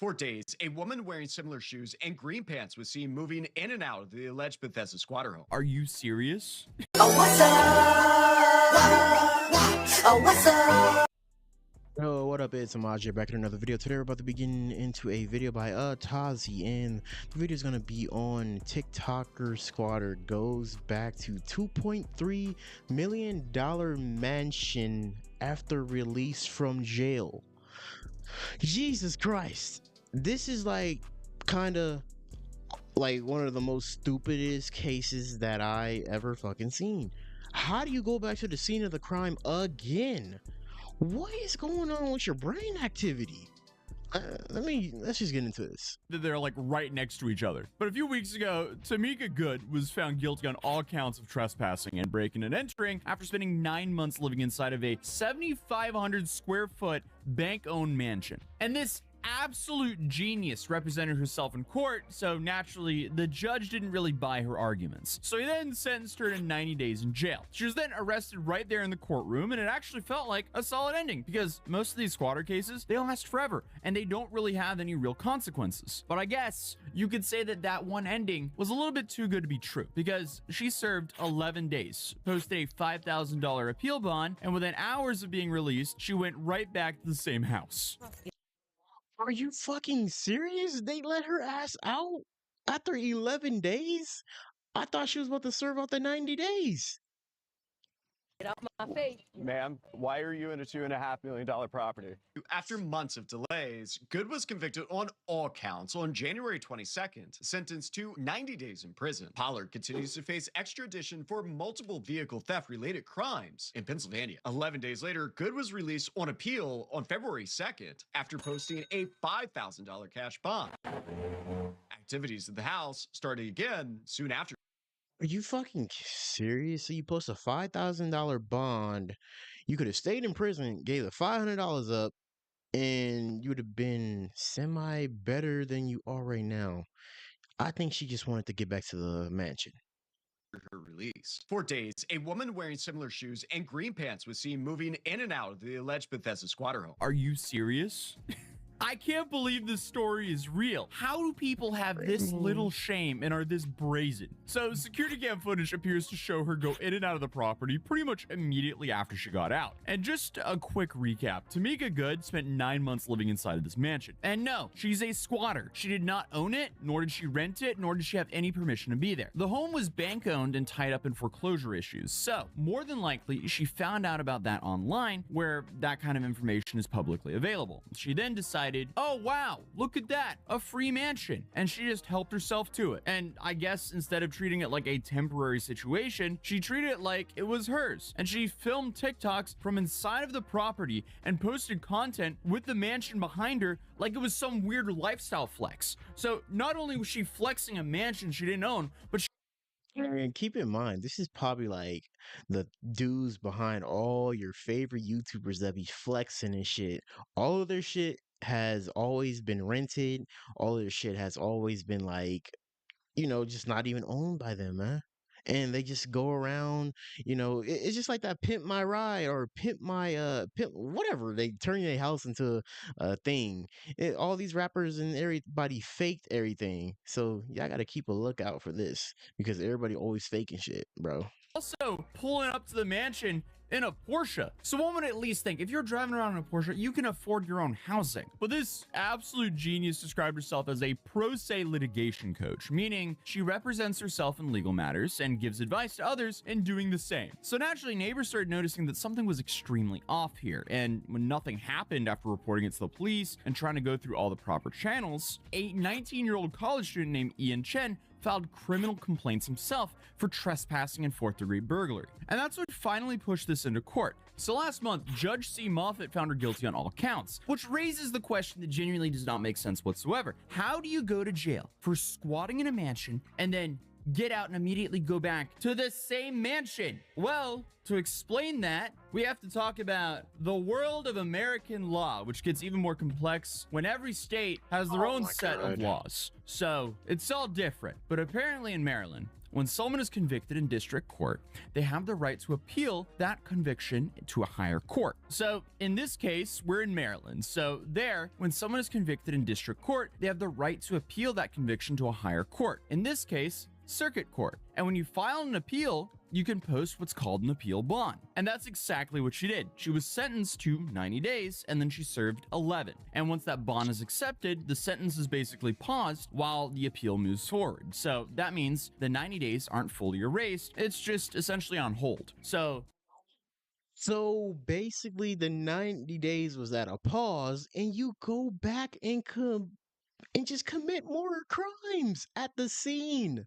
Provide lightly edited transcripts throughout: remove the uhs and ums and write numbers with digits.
For days, a woman wearing similar shoes and green pants was seen moving in and out of the alleged Bethesda squatter home. Are you serious? Oh, what's up? Oh, what's up? Yo, what up? It's Amaj back in another video. Today we're about to begin into a video by Tazi, and the video is gonna be on TikToker squatter goes back to $2.3 million mansion after release from jail. Jesus Christ, this is like kind of like one of the most stupidest cases that I ever fucking seen. How do you go back to the scene of the crime again? What is going on with your brain activity? Let's just get into this. They're like right next to each other. But a few weeks ago, Tamika Good was found guilty on all counts of trespassing and breaking and entering after spending 9 months living inside of a 7,500 square foot bank-owned mansion. And this absolute genius represented herself in court, so naturally the judge didn't really buy her arguments. So he then sentenced her to 90 days in jail. She was then arrested right there in the courtroom, and it actually felt like a solid ending because most of these squatter cases, they last forever and they don't really have any real consequences. But I guess you could say that that one ending was a little bit too good to be true because she served 11 days, posted a $5,000 appeal bond, and within hours of being released, she went right back to the same house. Are you fucking serious? They let her ass out after 11 days? I thought she was about to serve out the 90 days. Get out my face. Ma'am, why are you in a $2.5 million property? After months of delays, Good was convicted on all counts on January 22nd, sentenced to 90 days in prison. Pollard continues to face extradition for multiple vehicle theft-related crimes in Pennsylvania. 11 days later, Good was released on appeal on February 2nd after posting a $5,000 cash bond. Activities at the house started again soon after. Are you fucking serious? So you post a $5,000 bond. You could have stayed in prison, gave the $500 up, and you would have been semi better than you are right now. I think she just wanted to get back to the mansion. Her release. For days, a woman wearing similar shoes and green pants was seen moving in and out of the alleged Bethesda squatter home. Are you serious? I can't believe this story is real. How do people have this little shame and are this brazen? So security cam footage appears to show her go in and out of the property pretty much immediately after she got out. And just a quick recap, Tamika Good spent 9 months living inside of this mansion. And no, she's a squatter. She did not own it, nor did she rent it, nor did she have any permission to be there. The home was bank owned and tied up in foreclosure issues. So more than likely, she found out about that online where that kind of information is publicly available. She then decided, oh wow, look at that, a free mansion, and she just helped herself to it. And I guess instead of treating it like a temporary situation, she treated it like it was hers, and she filmed TikToks from inside of the property and posted content with the mansion behind her like it was some weird lifestyle flex. So not only was she flexing a mansion she didn't own, but she And keep in mind, this is probably like the dudes behind all your favorite YouTubers that be flexing and shit. All of their shit has always been rented. All of their shit has always been like, just not even owned by them, man. And they just go around, it's just like that pimp my ride or pimp my pimp whatever. They turn their house into a thing. All these rappers and everybody faked everything. So y'all gotta keep a lookout for this because everybody always faking shit, bro. also pulling up to the mansion in a Porsche. So one would at least think if you're driving around in a Porsche, you can afford your own housing. But this absolute genius described herself as a pro se litigation coach, meaning she represents herself in legal matters and gives advice to others in doing the same. So naturally, neighbors started noticing that something was extremely off here. And when nothing happened after reporting it to the police and trying to go through all the proper channels, a 19-year-old college student named Ian Chen filed criminal complaints himself for trespassing and fourth-degree burglary. And that's what finally pushed this into court. So last month, Judge C. Moffitt found her guilty on all counts, which raises the question that genuinely does not make sense whatsoever. How do you go to jail for squatting in a mansion and then get out and immediately go back to the same mansion? Well, to explain that, we have to talk about the world of American law, which gets even more complex when every state has their own set of laws. So it's all different. But apparently in Maryland, when someone is convicted in district court, they have the right to appeal that conviction to a higher court. So in this case, we're in Maryland. So there, when someone is convicted in district court, they have the right to appeal that conviction to a higher court. In this case, circuit court. And when you file an appeal, you can post what's called an appeal bond. And that's exactly what she did. She was sentenced to 90 days and then she served 11. And once that bond is accepted, the sentence is basically paused while the appeal moves forward. So that means the 90 days aren't fully erased. It's just essentially on hold. So basically, the 90 days was at a pause, and you go back and just commit more crimes at the scene.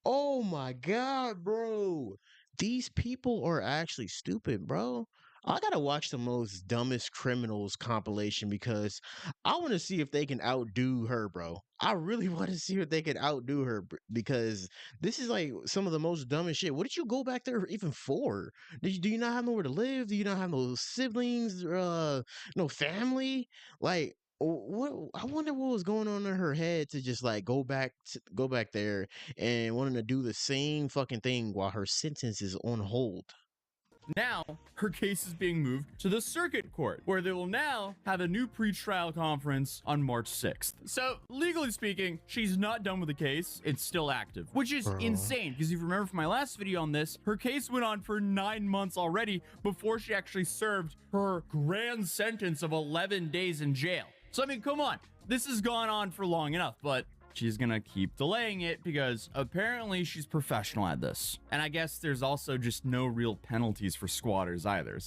Oh my God, bro. These people are actually stupid, bro. I gotta watch the most dumbest criminals compilation because I want to see if they can outdo her, bro. I really want to see if they can outdo her because this is like some of the most dumbest shit. What did you go back there even for? Do you not have nowhere to live? Do you not have no siblings? No family? Like, what? I wonder what was going on in her head to just like go back there and wanting to do the same fucking thing while her sentence is on hold. Now, her case is being moved to the circuit court, where they will now have a new pretrial conference on March 6th. So, legally speaking, she's not done with the case. It's still active, which is insane, because if you remember from my last video on this, her case went on for 9 months already before she actually served her grand sentence of 11 days in jail. So, I mean, come on. This has gone on for long enough, but she's gonna keep delaying it because apparently she's professional at this. And I guess there's also just no real penalties for squatters either.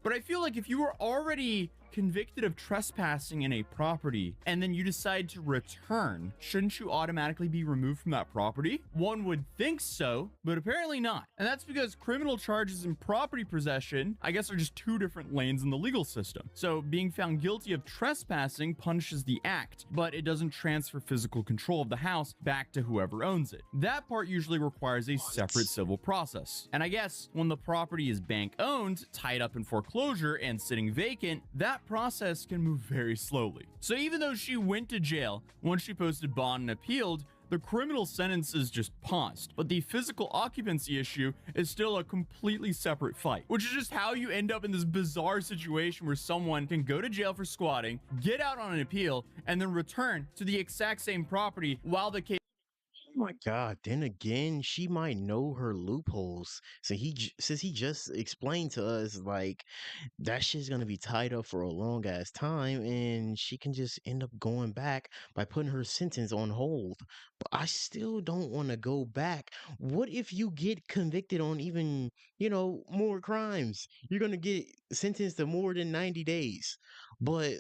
But I feel like if you were already convicted of trespassing in a property and then you decide to return, shouldn't you automatically be removed from that property? One would think so, but apparently not. And that's because criminal charges and property possession, I guess, are just two different lanes in the legal system. So being found guilty of trespassing punishes the act, but it doesn't transfer physical control of the house back to whoever owns it. That part usually requires a separate civil process. And I guess when the property is bank owned, tied up in foreclosure, and sitting vacant, that process can move very slowly. So even though she went to jail, once she posted bond and appealed, the criminal sentence is just paused, but the physical occupancy issue is still a completely separate fight, which is just how you end up in this bizarre situation where someone can go to jail for squatting, get out on an appeal, and then return to the exact same property while the case. Oh my God, then again, she might know her loopholes. So since he just explained to us like that shit's gonna be tied up for a long ass time and she can just end up going back by putting her sentence on hold. But I still don't want to go back. What if you get convicted on even, more crimes? You're gonna get sentenced to more than 90 days. But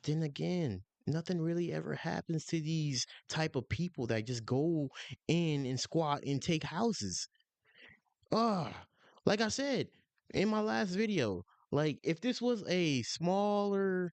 then again, nothing really ever happens to these type of people that just go in and squat and take houses. Ah, like I said in my last video, like if this was a smaller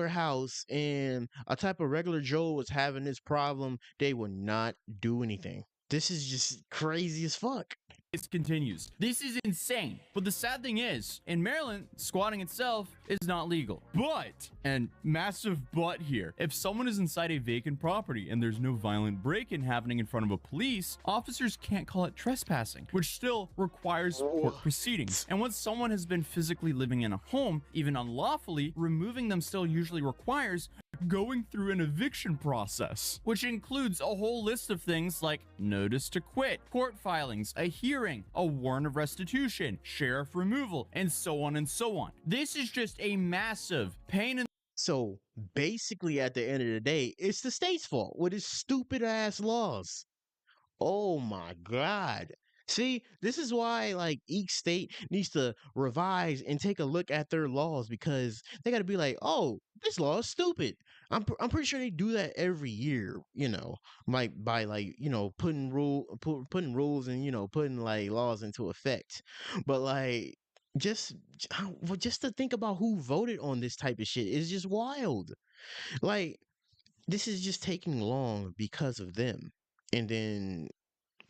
house and a type of regular Joe was having this problem, they would not do anything. This is just crazy as fuck. It continues. This is insane. But the sad thing is, in Maryland, squatting itself is not legal. But, and massive but here, if someone is inside a vacant property and there's no violent break-in happening in front of a police, officers can't call it trespassing, which still requires court proceedings. And once someone has been physically living in a home, even unlawfully, removing them still usually requires going through an eviction process, which includes a whole list of things like notice to quit, court filings, a hearing, a warrant of restitution, sheriff removal, and so on and so on. This is just a massive pain in. So basically, at the end of the day, it's the state's fault with its stupid ass laws. Oh my God. See, this is why like each state needs to revise and take a look at their laws because they got to be like, oh, this law is stupid. I'm pretty sure they do that every year, like by like putting rules and putting like laws into effect. But like just to think about who voted on this type of shit is just wild. Like this is just taking long because of them, and then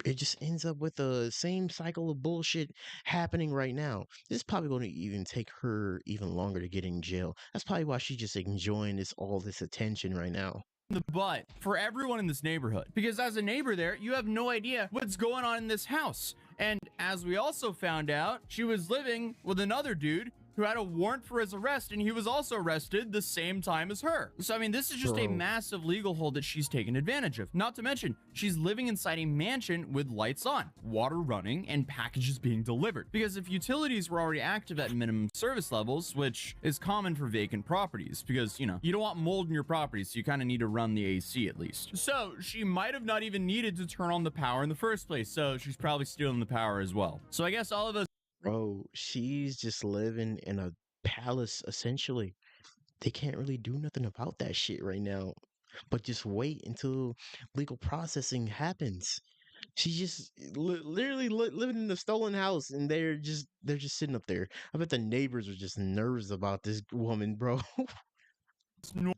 it just ends up with the same cycle of bullshit happening right now. This is probably going to even take her even longer to get in jail. That's probably why she's just enjoying all this attention right now. the butt for everyone in this neighborhood, because as a neighbor there, you have no idea what's going on in this house. And as we also found out, she was living with another dude who had a warrant for his arrest, and he was also arrested the same time as her. So, I mean, this is just a massive legal hold that she's taken advantage of. Not to mention, she's living inside a mansion with lights on, water running, and packages being delivered. Because if utilities were already active at minimum service levels, which is common for vacant properties, because, you know, you don't want mold in your property, so you kind of need to run the AC at least. So, she might have not even needed to turn on the power in the first place, so she's probably stealing the power as well. So, I guess all of us Bro, she's just living in a palace essentially. They can't really do nothing about that shit right now. But just wait until legal processing happens. She's just literally living in a stolen house, and they're just sitting up there. I bet the neighbors are just nervous about this woman, bro.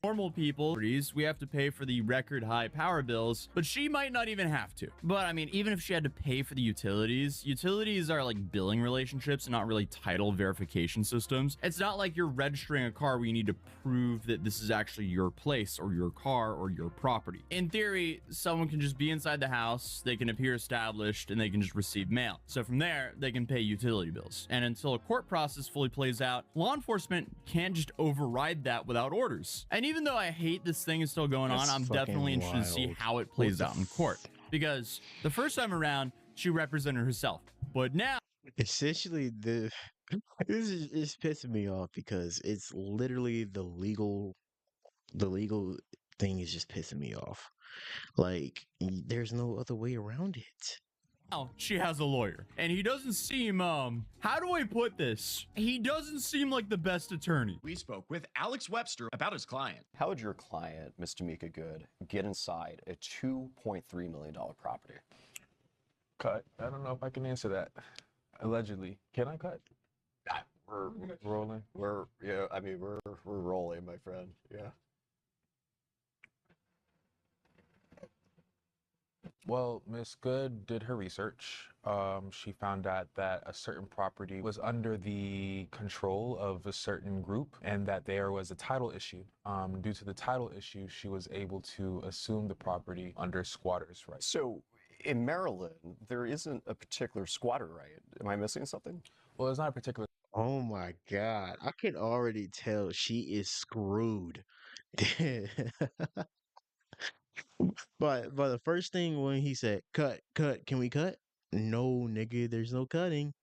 normal people, we have to pay for the record high power bills, but she might not even have to. But I mean, even if she had to pay for the utilities are like billing relationships and not really title verification systems. It's not like you're registering a car where you need to prove that this is actually your place or your car or your property. In theory, someone can just be inside the house, they can appear established, and they can just receive mail. So from there, they can pay utility bills. And until a court process fully plays out, law enforcement can't just override that without orders. And even though I hate this thing is still going on, I'm definitely interested to see how it plays out in court. Because the first time around, she represented herself. But now, essentially, this is pissing me off because it's literally the legal thing is just pissing me off. Like, there's no other way around it. she has a lawyer. And he doesn't seem, how do I put this? He doesn't seem like the best attorney. We spoke with Alex Webster about his client. How would your client, Ms. Tamika Good, get inside a $2.3 million property? Cut. I don't know if I can answer that. Allegedly. Can I cut? We're Rolling. we're rolling, my friend. Yeah. Well, Miss Good did her research. She found out that a certain property was under the control of a certain group and that there was a title issue. Due to the title issue, she was able to assume the property under squatters' rights. So in Maryland, there isn't a particular squatter right. Am I missing something? Well, it's not a particular. Oh my God. I can already tell she is screwed. But the first thing when he said, cut, can we cut? No, nigga, there's no cutting.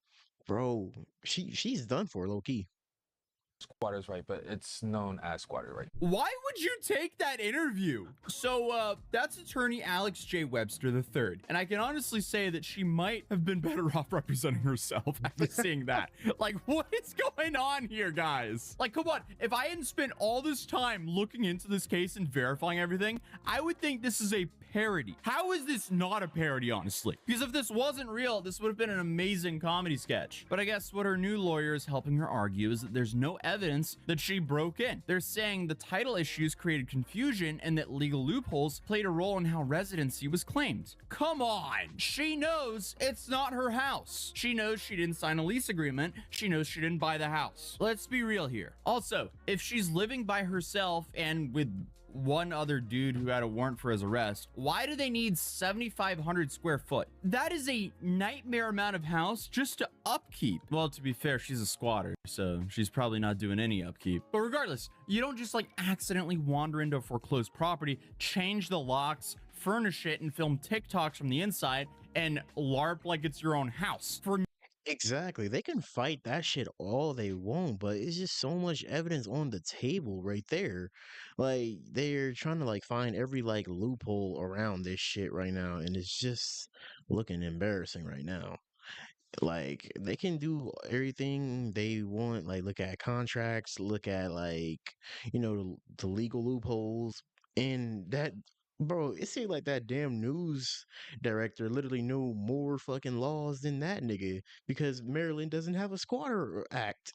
Bro, she's done for, low key. Squatters' right, but it's known as squatter right. Why would you take that interview? So, that's attorney Alex J. Webster III. And I can honestly say that she might have been better off representing herself after seeing that. Like, what is going on here, guys? Like, come on. If I hadn't spent all this time looking into this case and verifying everything, I would think this is a parody. How is this not a parody, honestly? Because if this wasn't real, this would have been an amazing comedy sketch. But I guess what her new lawyer is helping her argue is that there's no evidence that she broke in. They're saying the title issues created confusion and that legal loopholes played a role in how residency was claimed. Come on! She knows it's not her house. She knows she didn't sign a lease agreement. She knows she didn't buy the house. Let's be real here. Also, if she's living by herself and with one other dude who had a warrant for his arrest, why do they need 7,500 square foot? That is a nightmare amount of house just to upkeep. Well, to be fair, she's a squatter, so she's probably not doing any upkeep. But regardless, you don't just like accidentally wander into a foreclosed property, change the locks, furnish it, and film TikToks from the inside and LARP like it's your own house. For Exactly. They can fight that shit all they want, but it's just so much evidence on the table right there. Like, they're trying to like find every like loophole around this shit right now, and it's just looking embarrassing right now. Like, they can do everything they want, like look at contracts, look at like, the legal loopholes, and that, bro, it seemed like that damn news director literally knew more fucking laws than that nigga because Maryland doesn't have a squatter act.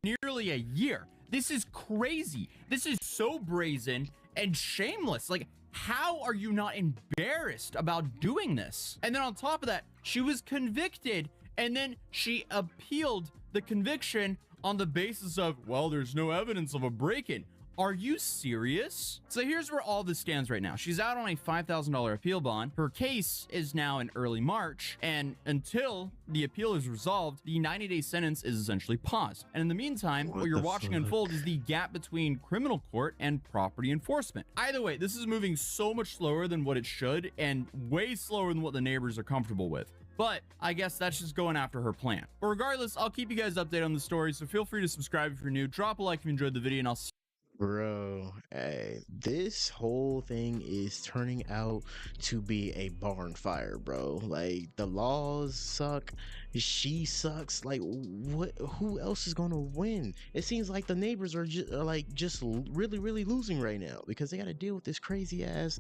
nearly a year. This is crazy. This is so brazen and shameless. Like, how are you not embarrassed about doing this? And then on top of that, she was convicted and then she appealed the conviction on the basis of, well, there's no evidence of a break-in. Are you serious? So here's where all this stands right now. She's out on a $5,000 appeal bond. Her case is now in early March, and until the appeal is resolved, the 90-day sentence is essentially paused. And in the meantime, what you're watching unfold is the gap between criminal court and property enforcement. Either way, this is moving so much slower than what it should, and way slower than what the neighbors are comfortable with. But I guess that's just going after her plan. But regardless, I'll keep you guys updated on the story, so feel free to subscribe if you're new, drop a like if you enjoyed the video, and I'll see Bro, hey, this whole thing is turning out to be a barn fire, bro. Like, the laws suck, she sucks. Like, what? Who else is gonna win? It seems like the neighbors are just really losing right now because they got to deal with this crazy ass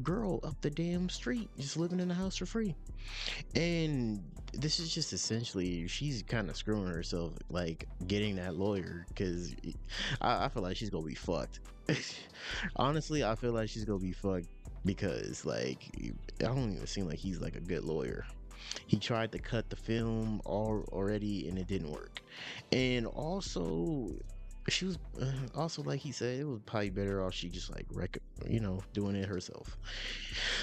girl up the damn street just living in the house for free. And this is just essentially, she's kind of screwing herself, like getting that lawyer, because I feel like she's gonna be fucked. Honestly, I feel like she's gonna be fucked because, like, I don't even seem like he's like a good lawyer. He tried to cut the film already and it didn't work. And also, she was also, like he said, it was probably better off she just like doing it herself.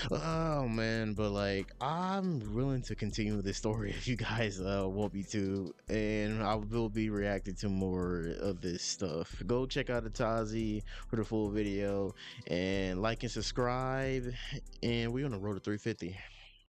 Oh man, but like, I'm willing to continue this story if you guys want me to, and I will be reacting to more of this stuff. Go check out Atazi for the full video, and like and subscribe, and we're on the road to 350.